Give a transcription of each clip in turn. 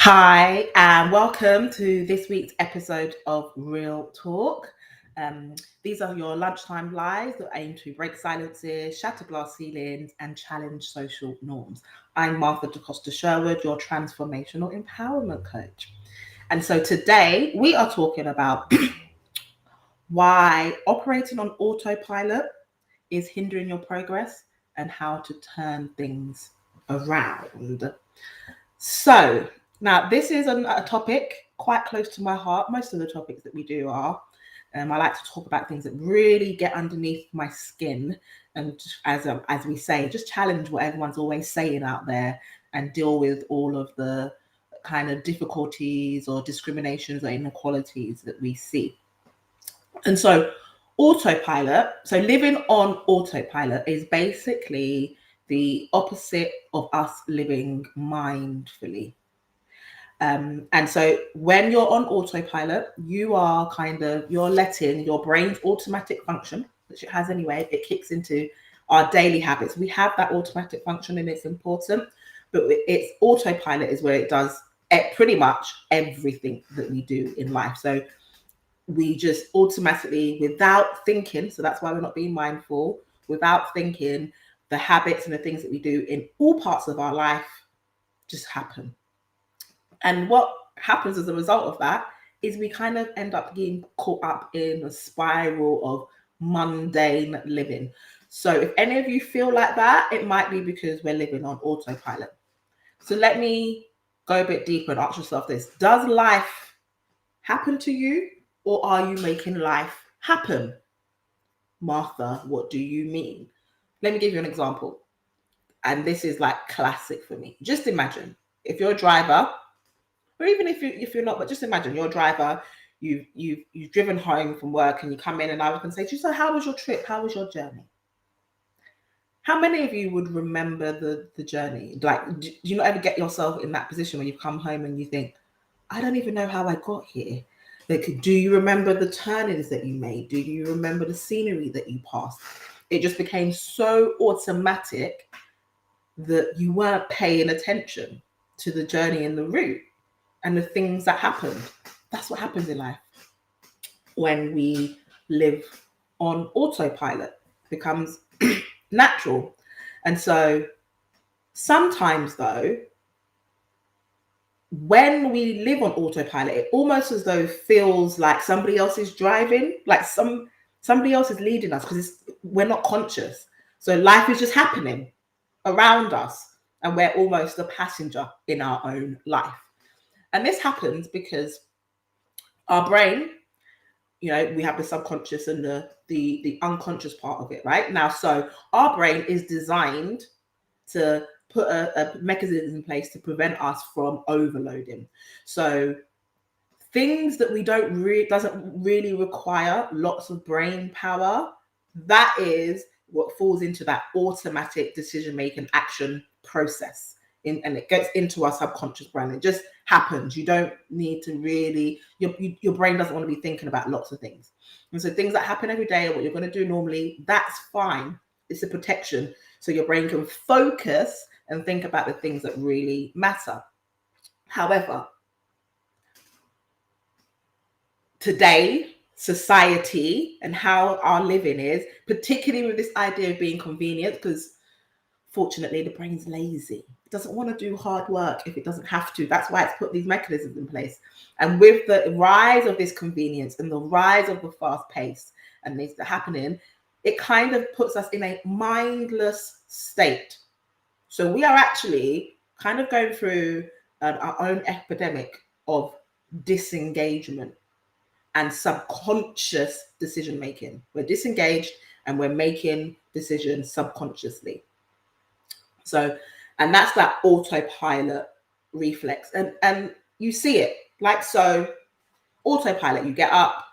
Hi, and welcome to this week's episode of Real Talk. These are your lunchtime lives that aim to break silences, shatter glass ceilings, and challenge social norms. I'm Martha DaCosta Sherwood, your transformational empowerment coach. And so today we are talking about why operating on autopilot is hindering your progress and how to turn things around. So, now this is a topic quite close to my heart. Most of the topics that we do are. I like to talk about things that really get underneath my skin, and as we say, just challenge what everyone's always saying out there, and deal with all of the kind of difficulties or discriminations or inequalities that we see. And so, autopilot. So, living on autopilot is basically the opposite of us living mindfully. And so when you're on autopilot, you're letting your brain's automatic function, which it has anyway, it kicks into our daily habits. We have that automatic function and it's important, but it's autopilot is where it does pretty much everything that we do in life. So we just automatically, without thinking, so that's why we're not being mindful, without thinking, the habits and the things that we do in all parts of our life just happen. And what happens as a result of that is we kind of end up getting caught up in a spiral of mundane living. So if any of you feel like that, it might be because we're living on autopilot. So let me go a bit deeper and ask yourself this. Does life happen to you, or are you making life happen? Martha, what do you mean? Let me give you an example. And this is like classic for me. Just imagine if you're a driver, or even if you're not, but just imagine you're a driver, you've driven home from work and you come in and I was going to say to you, so how was your trip? How was your journey? How many of you would remember the journey? Like, do you not ever get yourself in that position when you come home and you think, I don't even know how I got here? Like, do you remember the turnings that you made? Do you remember the scenery that you passed? It just became so automatic that you weren't paying attention to the journey and the route and the things that happened. That's what happens in life when we live on autopilot. It becomes natural. And so sometimes though, when we live on autopilot, it almost as though feels like somebody else is driving, like somebody else is leading us, because we're not conscious. So life is just happening around us and we're almost a passenger in our own life. And this happens because our brain, we have the subconscious and the unconscious part of it, right? Now, so our brain is designed to put a mechanism in place to prevent us from overloading. So things that we doesn't really require lots of brain power, that is what falls into that automatic decision making action process. And it gets into our subconscious brain. It just happens. You don't need to really, your brain doesn't want to be thinking about lots of things. And so things that happen every day or what you're going to do normally, that's fine. It's a protection. So your brain can focus and think about the things that really matter. However, today, society and how our living is, particularly with this idea of being convenient, because fortunately the brain's lazy. It doesn't want to do hard work if it doesn't have to. That's why it's put these mechanisms in place. And with the rise of this convenience and the rise of the fast pace and things that are happening, it kind of puts us in a mindless state. So we are actually kind of going through our own epidemic of disengagement and subconscious decision making. We're disengaged and we're making decisions subconsciously. So, and that's that autopilot reflex. And you see it like so. Autopilot, you get up,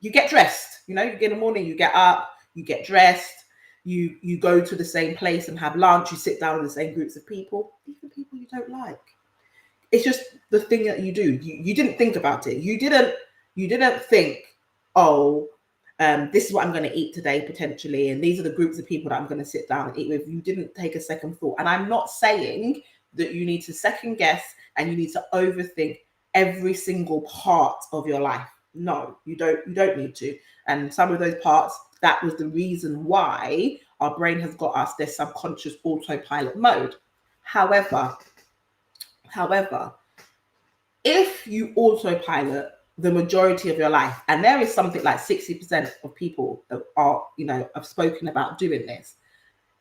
you get dressed, you get in the morning, you get up, you get dressed, you go to the same place and have lunch, you sit down with the same groups of people, even people you don't like. It's just the thing that you do. You didn't think about it. You didn't think, oh, this is what I'm going to eat today potentially, and these are the groups of people that I'm going to sit down and eat with. You didn't take a second thought. And I'm not saying that you need to second guess and you need to overthink every single part of your life. No, you don't need to. And some of those parts, that was the reason why our brain has got us this subconscious autopilot mode. However, if you autopilot the majority of your life, and there is something like 60% of people that are, have spoken about doing this,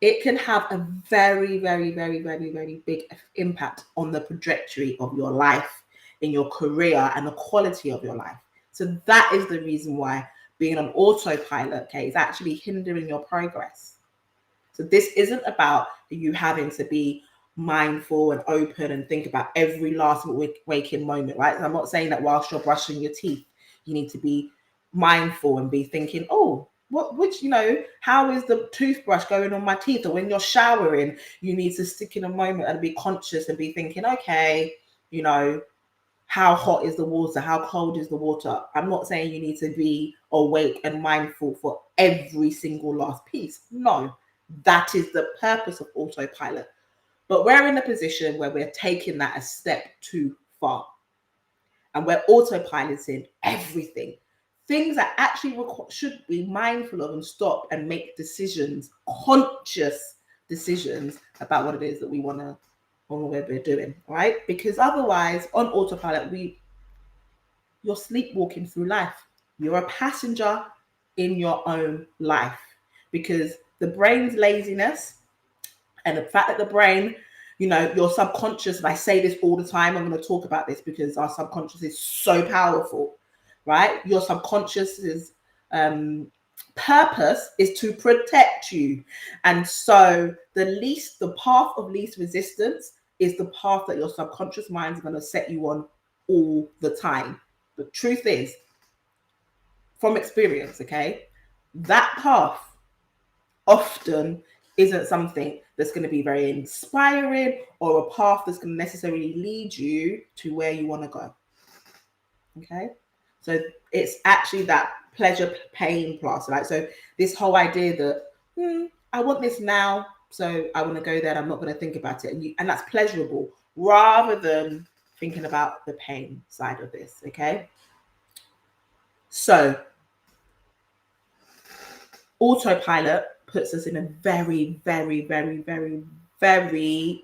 it can have a very, very, very, very, very big impact on the trajectory of your life, in your career, and the quality of your life. So that is the reason why being on autopilot, is actually hindering your progress. So this isn't about you having to be mindful and open and think about every last waking moment, right? So I'm not saying that whilst you're brushing your teeth, you need to be mindful and be thinking, oh, how is the toothbrush going on my teeth? Or when you're showering, you need to stick in a moment and be conscious and be thinking, okay, how hot is the water? How cold is the water? I'm not saying you need to be awake and mindful for every single last piece. No, that is the purpose of autopilot. But we're in a position where we're taking that a step too far. And we're autopiloting everything. Things that actually should be mindful of and stop and make decisions, conscious decisions about what it is that we want to, or what we're doing, right? Because otherwise, on autopilot, you're sleepwalking through life. You're a passenger in your own life, because the brain's laziness and the fact that the brain, your subconscious, and I say this all the time, I'm going to talk about this because our subconscious is so powerful, right? Your subconscious's purpose is to protect you. And so the path of least resistance is the path that your subconscious mind is going to set you on all the time. The truth is, from experience, that path often isn't something that's going to be very inspiring or a path that's going to necessarily lead you to where you want to go. So it's actually that pleasure pain plus, right? So this whole idea that I want this now, so I want to go there and I'm not going to think about it, and that's pleasurable rather than thinking about the pain side of this. So autopilot puts us in a very, very, very, very, very,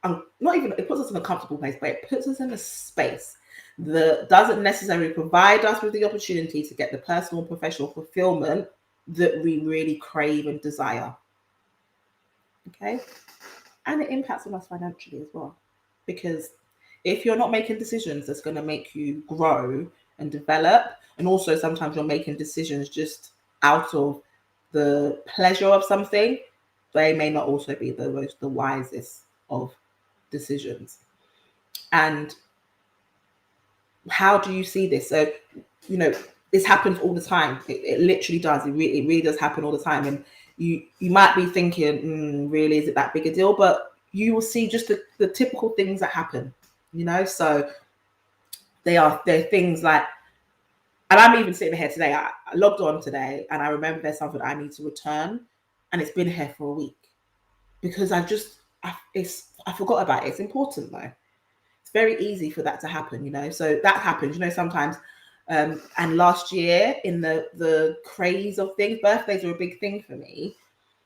it puts us in a comfortable place, but it puts us in a space that doesn't necessarily provide us with the opportunity to get the personal and professional fulfillment that we really crave and desire. And it impacts on us financially as well, because if you're not making decisions that's going to make you grow and develop, and also sometimes you're making decisions just out of the pleasure of something, they may not also be the wisest of decisions. And how do you see this? So, this happens all the time. It literally does. It really does happen all the time. And you might be thinking, really, is it that big a deal? But you will see just the typical things that happen, So they're things like, and I'm even sitting here today, I logged on today and I remember there's something I need to return, and it's been here for a week because I forgot about it. It's important though. It's very easy for that to happen, So that happens, sometimes. And last year, in the craze of things, birthdays are a big thing for me.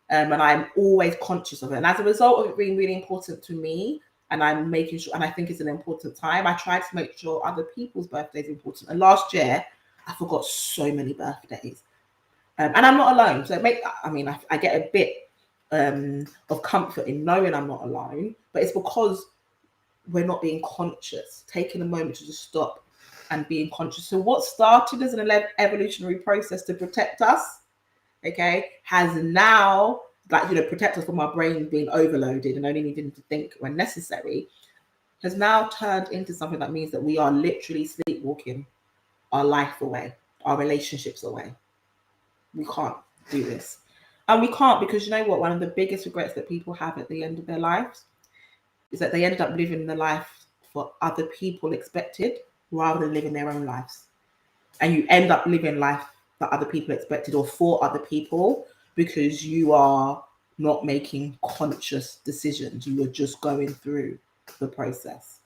And I'm always conscious of it. And as a result of it being really important to me, and I'm making sure, and I think it's an important time, I try to make sure other people's birthdays are important. And last year, I forgot so many birthdays. And I'm not alone. So I get a bit of comfort in knowing I'm not alone, but it's because we're not being conscious, taking a moment to just stop and being conscious. So what started as an evolutionary process to protect us, has now, protect us from our brain being overloaded and only needing to think when necessary, has now turned into something that means that we are literally sleepwalking our life away, our relationships away. We can't do this. And we can't because one of the biggest regrets that people have at the end of their lives is that they ended up living the life for other people expected rather than living their own lives. And you end up living life that other people expected or for other people because you are not making conscious decisions. You are just going through the process.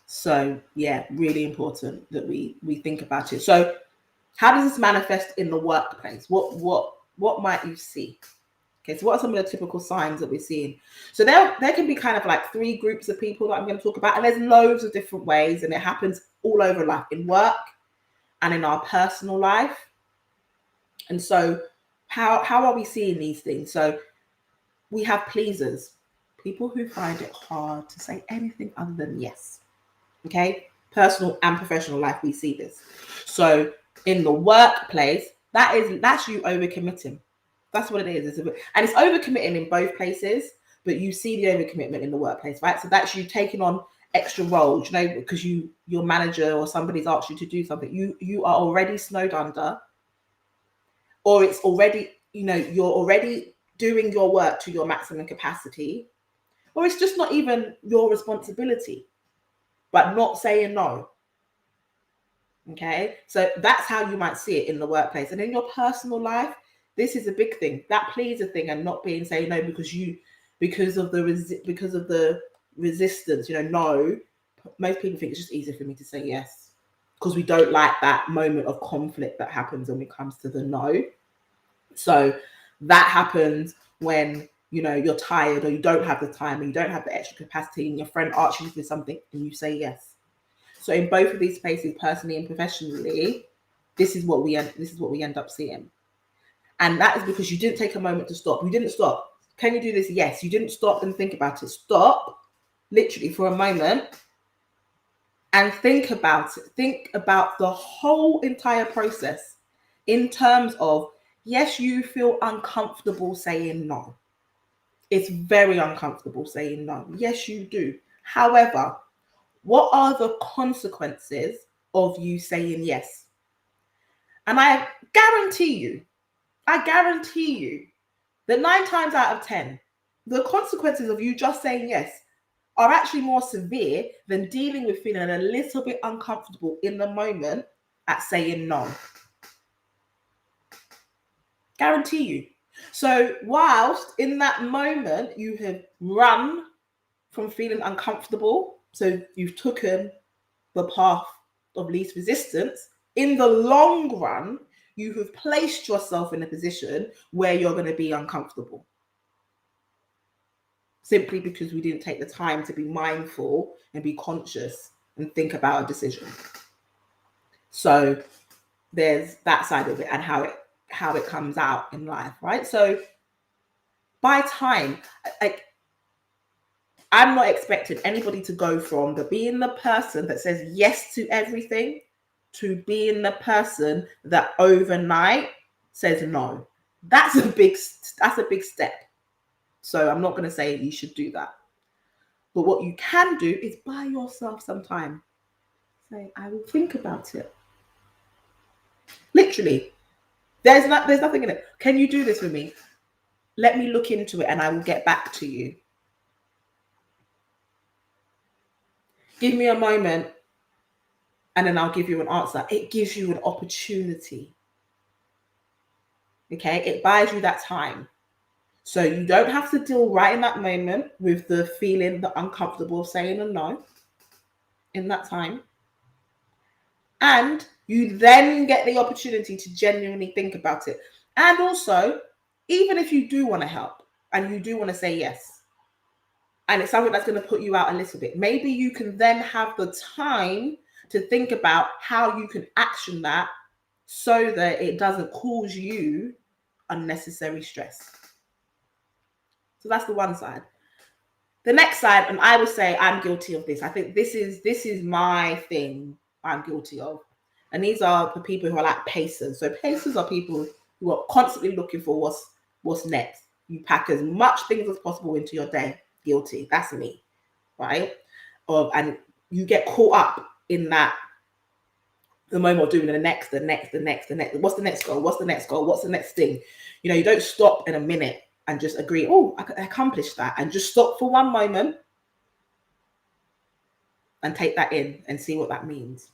So yeah, really important that we think about it. So how does this manifest in the workplace? What might you see? Okay, so what are some of the typical signs that we're seeing? So there can be kind of like 3 groups of people that I'm going to talk about, and there's loads of different ways, and it happens all over life, in work and in our personal life. And so how are we seeing these things? So we have pleasers, people who find it hard to say anything other than yes. Okay, personal and professional life, we see this. So in the workplace, that's you overcommitting. That's what it is. And it's overcommitting in both places, but you see the overcommitment in the workplace, right? So that's you taking on extra roles, because your manager or somebody's asked you to do something. You are already snowed under, or it's already, you're already doing your work to your maximum capacity, or it's just not even your responsibility, but not saying no. Okay, so that's how you might see it in the workplace. And in your personal life, this is a big thing, that pleaser thing, and not being saying no because of the resistance. No, most people think it's just easier for me to say yes, because we don't like that moment of conflict that happens when it comes to the no. So that happens when you're tired, or you don't have the time, or you don't have the extra capacity, and your friend asks you to do something and you say yes. So in both of these spaces, personally and professionally, this is what we end up seeing. And that is because you didn't take a moment to stop. You didn't stop. Can you do this? Yes. You didn't stop and think about it. Stop, literally, for a moment and think about it. Think about the whole entire process in terms of, yes, you feel uncomfortable saying no. It's very uncomfortable saying no. Yes, you do. However, what are the consequences of you saying yes? And I guarantee you that 9 times out of 10, the consequences of you just saying yes are actually more severe than dealing with feeling a little bit uncomfortable in the moment at saying no. Guarantee you. So whilst in that moment you have run from feeling uncomfortable, so you've taken the path of least resistance, in the long run, you have placed yourself in a position where you're going to be uncomfortable. Simply because we didn't take the time to be mindful and be conscious and think about a decision. So there's that side of it, and how it comes out in life, right? So by time, I'm not expecting anybody to go from being the person that says yes to everything to being the person that overnight says no. That's a big step. So I'm not going to say you should do that. But what you can do is buy yourself some time. Say, I will think about it. Literally. There's nothing in it. Can you do this for me? Let me look into it and I will get back to you. Give me a moment and then I'll give you an answer. It gives you an opportunity. Okay, it buys you that time. So you don't have to deal right in that moment with the feeling, the uncomfortable of saying a no in that time. And you then get the opportunity to genuinely think about it. And also, even if you do want to help and you do want to say yes, and it's something that's going to put you out a little bit, maybe you can then have the time to think about how you can action that so that it doesn't cause you unnecessary stress. So that's the one side. The next side, and I would say I'm guilty of this. I think this is my thing I'm guilty of. And these are the people who are like pacers. So pacers are people who are constantly looking for what's next. You pack as much things as possible into your day. Guilty. That's me. Right? And you get caught up in that, the moment of doing the next. What's the next goal? What's the next goal? What's the next thing? You don't stop in a minute and just agree, oh, I could accomplish that. And just stop for one moment and take that in and see what that means.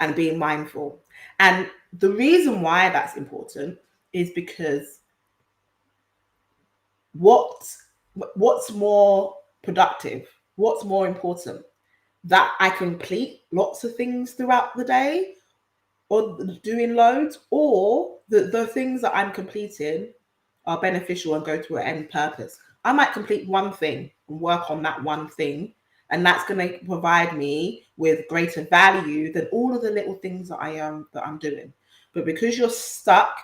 And being mindful. And the reason why that's important is because what What's more productive? What's more important? That I complete lots of things throughout the day, or doing loads, or the things that I'm completing are beneficial and go to an end purpose. I might complete one thing and work on that one thing, and that's going to provide me with greater value than all of the little things that I'm doing. But because you're stuck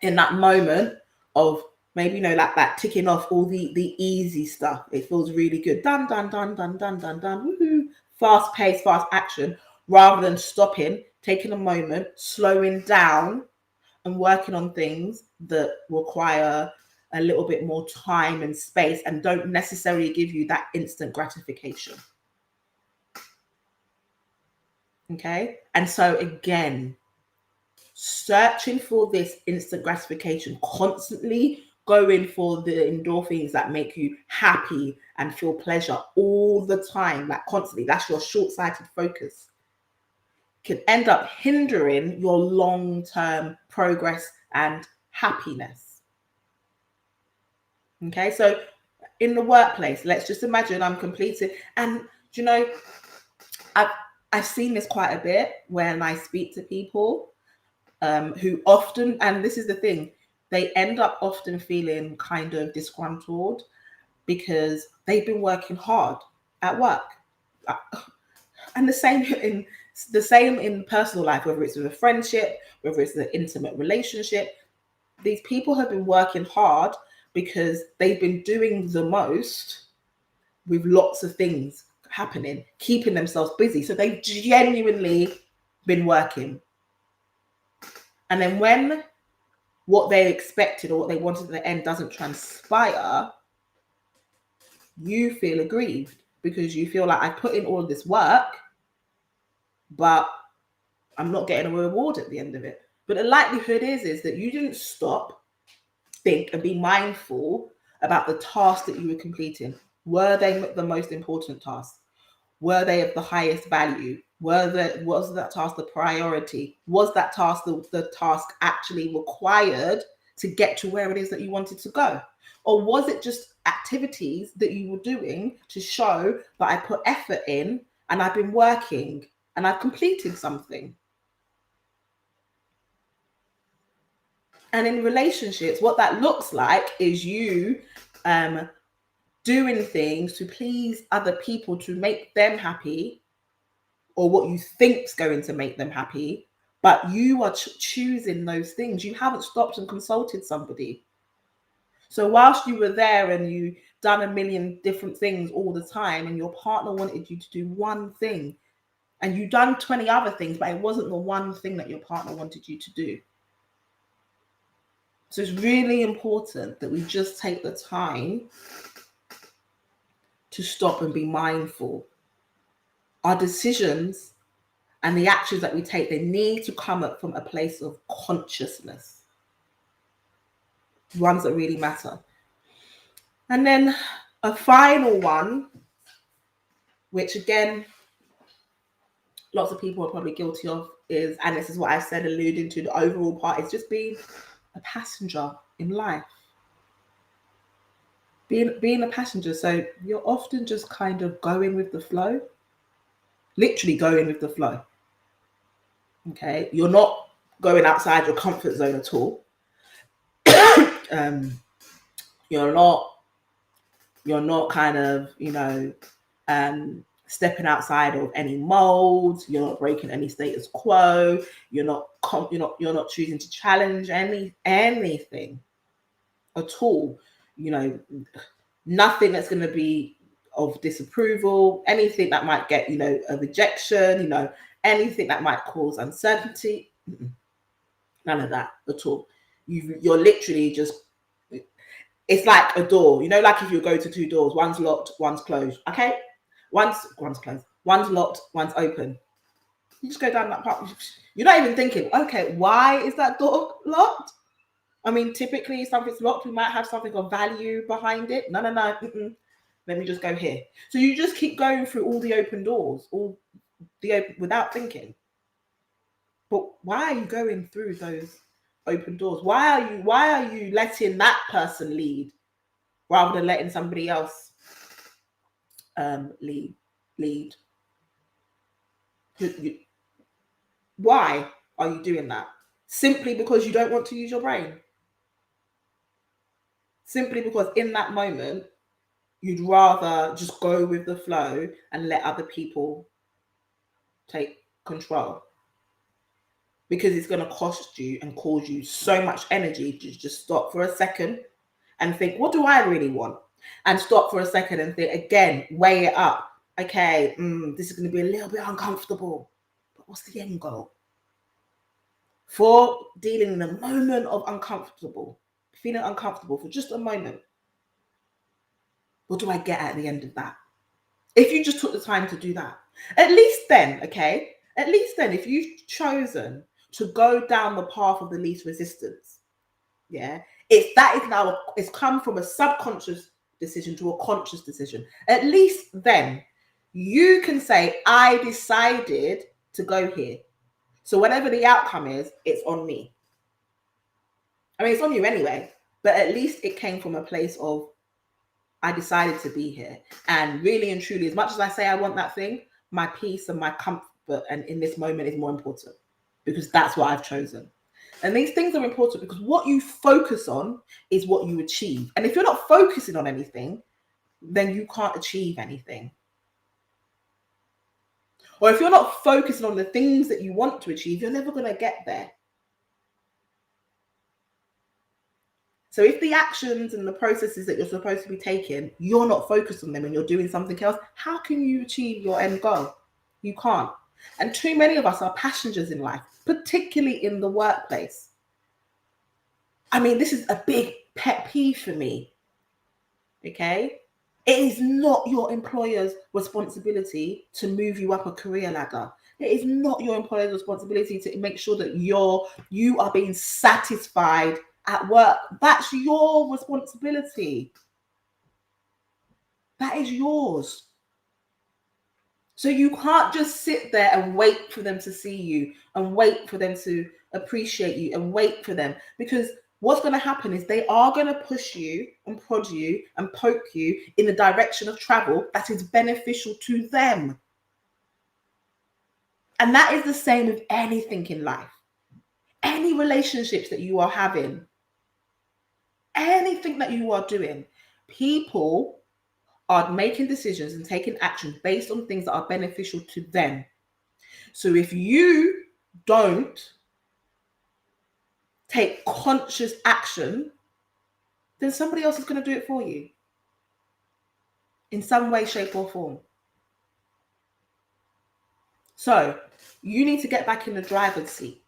in that moment of maybe, like that ticking off all the easy stuff, it feels really good. Done, done, done, done, done, done, done. Woohoo! Fast pace, fast action, rather than stopping, taking a moment, slowing down, and working on things that require a little bit more time and space and don't necessarily give you that instant gratification. Okay. And so again, searching for this instant gratification, constantly going for the endorphins that make you happy and feel pleasure all the time, like constantly, that's your short-sighted focus, can end up hindering your long-term progress and happiness. Okay, so in the workplace, let's just imagine I'm completing, and I've I've seen this quite a bit when I speak to people who often, and this is the thing, they end up often feeling kind of disgruntled because they've been working hard at work, and the same in personal life, whether it's with a friendship, whether it's an intimate relationship. These people have been working hard because they've been doing the most with lots of things happening, keeping themselves busy. So they've genuinely been working. And then when what they expected or what they wanted at the end doesn't transpire, you feel aggrieved because you feel like I put in all of this work, but I'm not getting a reward at the end of it. But the likelihood is that you didn't stop, think, and be mindful about the tasks that you were completing. Were they the most important tasks? Were they of the highest value? Was that task the priority? Was that task the task actually required to get to where it is that you wanted to go? Or was it just activities that you were doing to show that I put effort in and I've been working and I've completed something? And in relationships, what that looks like is you doing things to please other people, to make them happy, or what you think's going to make them happy, but you are choosing those things. You haven't stopped and consulted somebody. So whilst you were there and you done a million different things all the time, and your partner wanted you to do one thing, and you done 20 other things, but it wasn't the one thing that your partner wanted you to do. So it's really important that we just take the time to stop and be mindful. Our decisions and the actions that we take, they need to come up from a place of consciousness, ones that really matter. And then a final one, which again, lots of people are probably guilty of, is, and this is what I said, alluding to the overall part, is just being a passenger in life. Being a passenger. So you're often just kind of going with the flow, literally going with the flow. Okay, you're not going outside your comfort zone at all. You're not kind of, stepping outside of any molds. You're not breaking any status quo. You're not choosing to challenge anything at all. Nothing that's going to be of disapproval, anything that might get, a rejection, anything that might cause uncertainty. None of that at all. You're literally just, it's like a door, like if you go to two doors, one's locked, one's closed. Okay, one's closed, one's locked, one's open. You just go down that path. You're not even thinking, okay, why is that door locked? I mean, typically, if something's locked, we might have something of value behind it. No. Let me just go here. So you just keep going through all the open doors, without thinking. But why are you going through those open doors? Why are you letting that person lead? rather than letting somebody else lead. Why are you doing that? Simply because you don't want to use your brain? Simply because in that moment, you'd rather just go with the flow and let other people take control? Because it's going to cost you and cause you so much energy to just stop for a second and think, what do I really want? And stop for a second and think again, weigh it up. Okay, this is going to be a little bit uncomfortable, but what's the end goal? For dealing in a moment of feeling uncomfortable for just a moment, what do I get at the end of that? If you just took the time to do that, at least then, if you've chosen to go down the path of the least resistance, it's come from a subconscious decision to a conscious decision. At least then you can say, I decided to go here. So whatever the outcome is, it's on me. I mean, it's on you anyway, but at least it came from a place of, I decided to be here. And really and truly, as much as I say I want that thing, my peace and my comfort and in this moment is more important, because that's what I've chosen. And these things are important because what you focus on is what you achieve. And if you're not focusing on anything, then you can't achieve anything. Or if you're not focusing on the things that you want to achieve, you're never going to get there. So if the actions and the processes that you're supposed to be taking, you're not focused on them and you're doing something else, how can you achieve your end goal? You can't. And too many of us are passengers in life, particularly in the workplace. I mean, this is a big pet peeve for me. Okay? It is not your employer's responsibility to move you up a career ladder. It is not your employer's responsibility to make sure that you are being satisfied at work. That's your responsibility. That is yours. So you can't just sit there and wait for them to see you and wait for them to appreciate you and wait for them, because what's going to happen is they are going to push you and prod you and poke you in the direction of travel that is beneficial to them. And that is the same with anything in life. Any relationships that you are having, anything that you are doing, people are making decisions and taking action based on things that are beneficial to them. So if you don't take conscious action, then somebody else is going to do it for you in some way, shape, or form. So you need to get back in the driver's seat,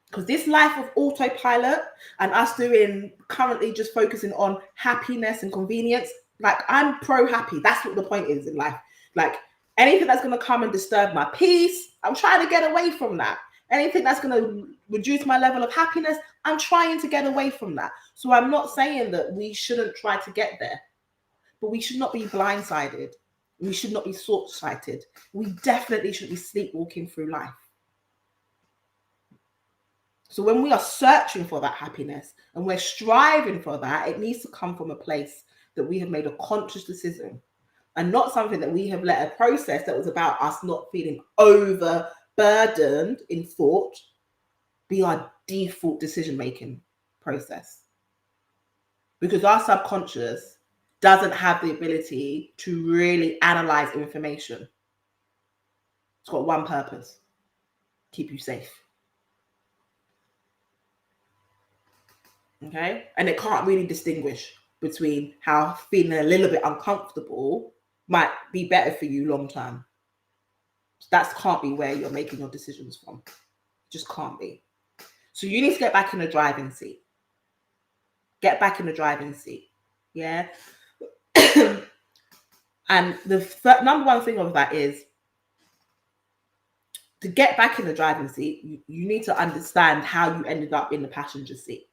because this life of autopilot and us doing currently just focusing on happiness and convenience, like I'm pro happy. That's what the point is in life. Like anything that's going to come and disturb my peace, I'm trying to get away from that. Anything that's going to reduce my level of happiness, I'm trying to get away from that. So I'm not saying that we shouldn't try to get there, but we should not be blindsided. We should not be short-sighted. We definitely should be sleepwalking through life. So when we are searching for that happiness and we're striving for that, it needs to come from a place that we have made a conscious decision, and not something that we have let a process that was about us not feeling overburdened in thought be our default decision-making process. Because our subconscious doesn't have the ability to really analyze information. It's got one purpose: keep you safe. Okay? And it can't really distinguish between how feeling a little bit uncomfortable might be better for you long term. That can't be where you're making your decisions from. It just can't be. So you need to get back in the driving seat. Get back in the driving seat. Yeah? And the number one thing of that is, to get back in the driving seat, you need to understand how you ended up in the passenger seat.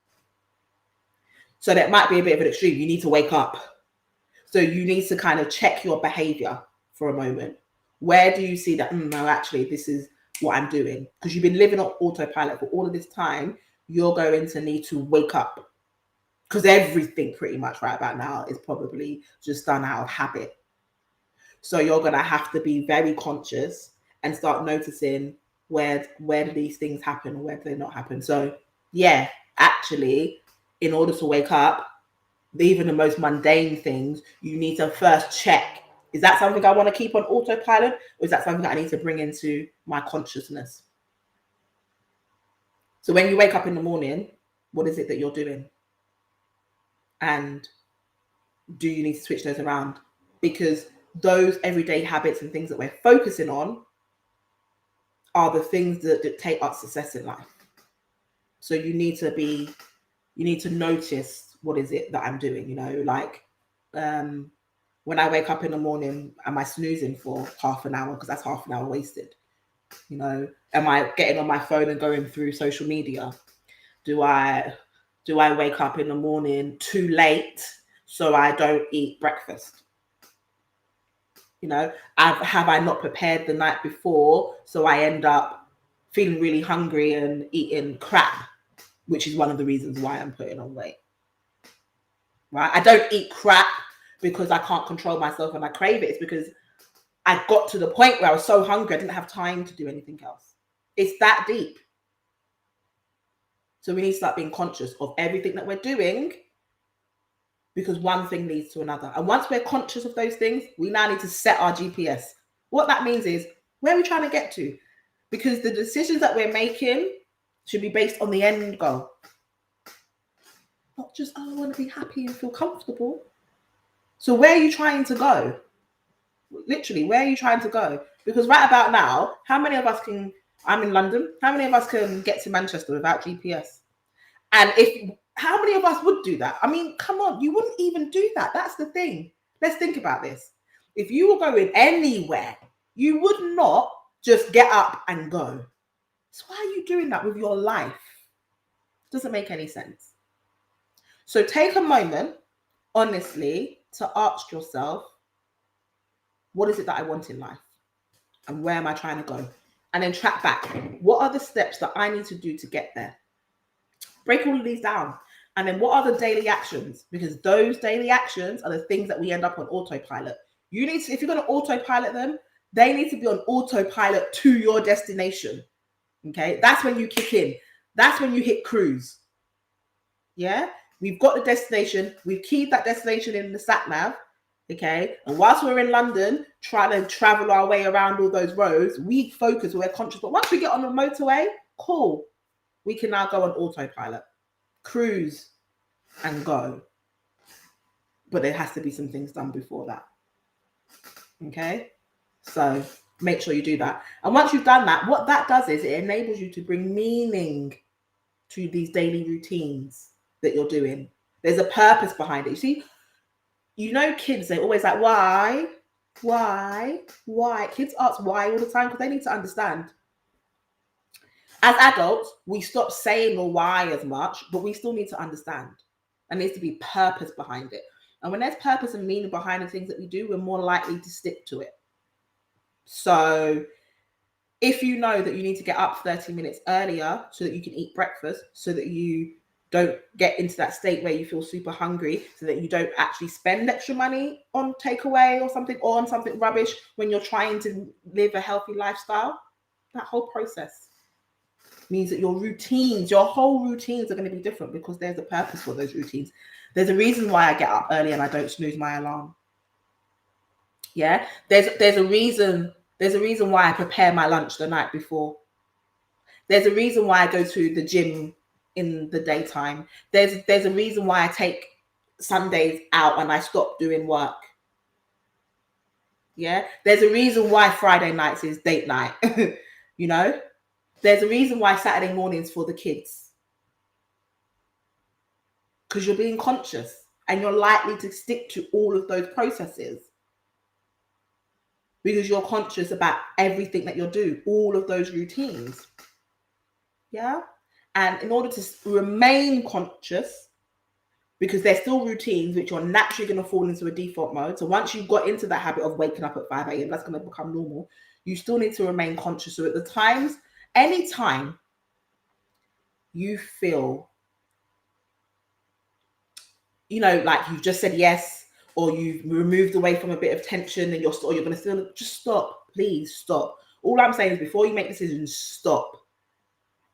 So that might be a bit of an extreme. You need to wake up. So you need to kind of check your behavior for a moment. Where do you see that, no, actually, this is what I'm doing? Because you've been living on autopilot for all of this time. You're going to need to wake up. because everything pretty much right about now is probably just done out of habit. So you're going to have to be very conscious and start noticing where do these things happen or where do they not happen. So yeah, actually, in order to wake up, even the most mundane things, you need to first check, is that something I want to keep on autopilot, or is that something that I need to bring into my consciousness? So when you wake up in the morning, what is it that you're doing? And do you need to switch those around? Because those everyday habits and things that we're focusing on are the things that dictate our success in life. So you need to notice, what is it that I'm doing? Like when I wake up in the morning, am I snoozing for half an hour? Because that's half an hour wasted. Am I getting on my phone and going through social media? Do I wake up in the morning too late so I don't eat breakfast? Have I not prepared the night before, so I end up feeling really hungry and eating crap, which is one of the reasons why I'm putting on weight. Right? I don't eat crap because I can't control myself and I crave it. It's because I got to the point where I was so hungry I didn't have time to do anything else. It's that deep. So we need to start being conscious of everything that we're doing, because one thing leads to another. And once we're conscious of those things, we now need to set our GPS. What that means is, where are we trying to get to? Because the decisions that we're making should be based on the end goal. Not just, I want to be happy and feel comfortable. So where are you trying to go? Literally, where are you trying to go? Because right about now, how many of us I'm in London, how many of us can get to Manchester without GPS? And how many of us would do that? I mean, come on, you wouldn't even do that. That's the thing. Let's think about this. If you were going anywhere, you would not just get up and go. So why are you doing that with your life? It doesn't make any sense. So take a moment, honestly, to ask yourself, what is it that I want in life? And where am I trying to go? And then track back. What are the steps that I need to do to get there? Break all of these down. And then what are the daily actions? Because those daily actions are the things that we end up on autopilot. If you're going to autopilot them, they need to be on autopilot to your destination. Okay, that's when you kick in. That's when you hit cruise. Yeah, we've got the destination. We've keyed that destination in the sat nav. Okay, and whilst we're in London trying to travel our way around all those roads, we focus, we're conscious. But once we get on the motorway, cool, we can now go on autopilot, cruise, and go. But there has to be some things done before that. Okay, so make sure you do that. And once you've done that, what that does is it enables you to bring meaning to these daily routines that you're doing. There's a purpose behind it. You see, kids, they're always like, why? Kids ask why all the time because they need to understand. As adults, we stop saying the why as much, but we still need to understand. And there needs to be purpose behind it. And when there's purpose and meaning behind the things that we do, we're more likely to stick to it. So if you know that you need to get up 30 minutes earlier so that you can eat breakfast, so that you don't get into that state where you feel super hungry, so that you don't actually spend extra money on takeaway or on something rubbish when you're trying to live a healthy lifestyle, that whole process means that your whole routines are going to be different because there's a purpose for those routines. There's a reason why I get up early and I don't snooze my alarm. Yeah, there's a reason why I prepare my lunch the night before. There's a reason why I go to the gym in the daytime. There's a reason why I take Sundays out and I stop doing work. Yeah, there's a reason why Friday nights is date night. There's a reason why Saturday mornings for the kids. Because you're being conscious and you're likely to stick to all of those processes. Because you're conscious about everything that you'll do, all of those routines. Yeah. And in order to remain conscious, because they're still routines which you're naturally going to fall into a default mode. So once you've got into that habit of waking up at 5 a.m., that's going to become normal. You still need to remain conscious. So at the times, anytime you feel like you've just said yes, or you've removed away from a bit of tension, and you're going to still just stop. Please stop. All I'm saying is, before you make decisions, stop,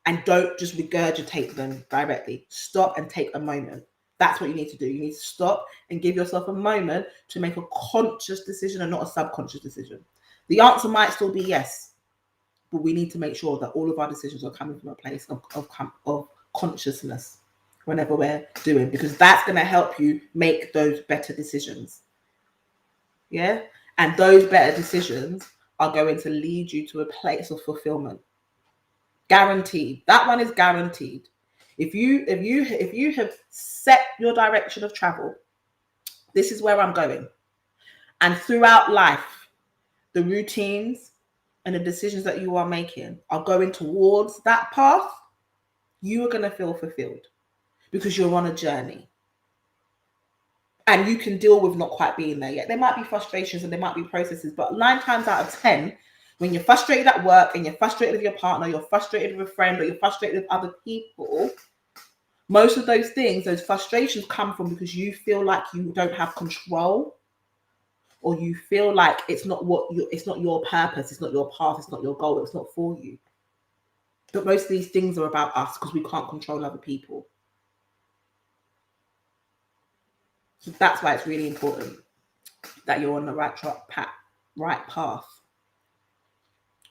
and don't just regurgitate them directly. Stop and take a moment. That's what you need to do. You need to stop and give yourself a moment to make a conscious decision and not a subconscious decision. The answer might still be yes, but we need to make sure that all of our decisions are coming from a place of consciousness whenever we're doing, because that's going to help you make those better decisions. Yeah. And those better decisions are going to lead you to a place of fulfillment. Guaranteed. That one is guaranteed. If you have set your direction of travel, this is where I'm going. And throughout life, the routines and the decisions that you are making are going towards that path, you are going to feel fulfilled because you're on a journey. And you can deal with not quite being there yet. There might be frustrations and there might be processes, but 9 times out of 10, when you're frustrated at work and you're frustrated with your partner, you're frustrated with a friend, or you're frustrated with other people, most of those things, those frustrations come from because you feel like you don't have control, or you feel like it's not your purpose, it's not your path, it's not your goal, it's not for you. But most of these things are about us because we can't control other people. So that's why it's really important that you're on the right path.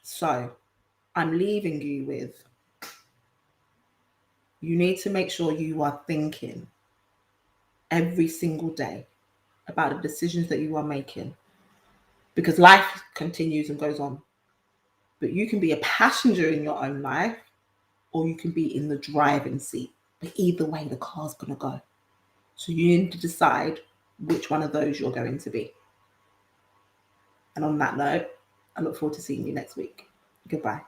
So I'm leaving you with, you need to make sure you are thinking every single day about the decisions that you are making, because life continues and goes on. But you can be a passenger in your own life, or you can be in the driving seat. But either way, the car's going to go. So you need to decide which one of those you're going to be. And on that note, I look forward to seeing you next week. Goodbye.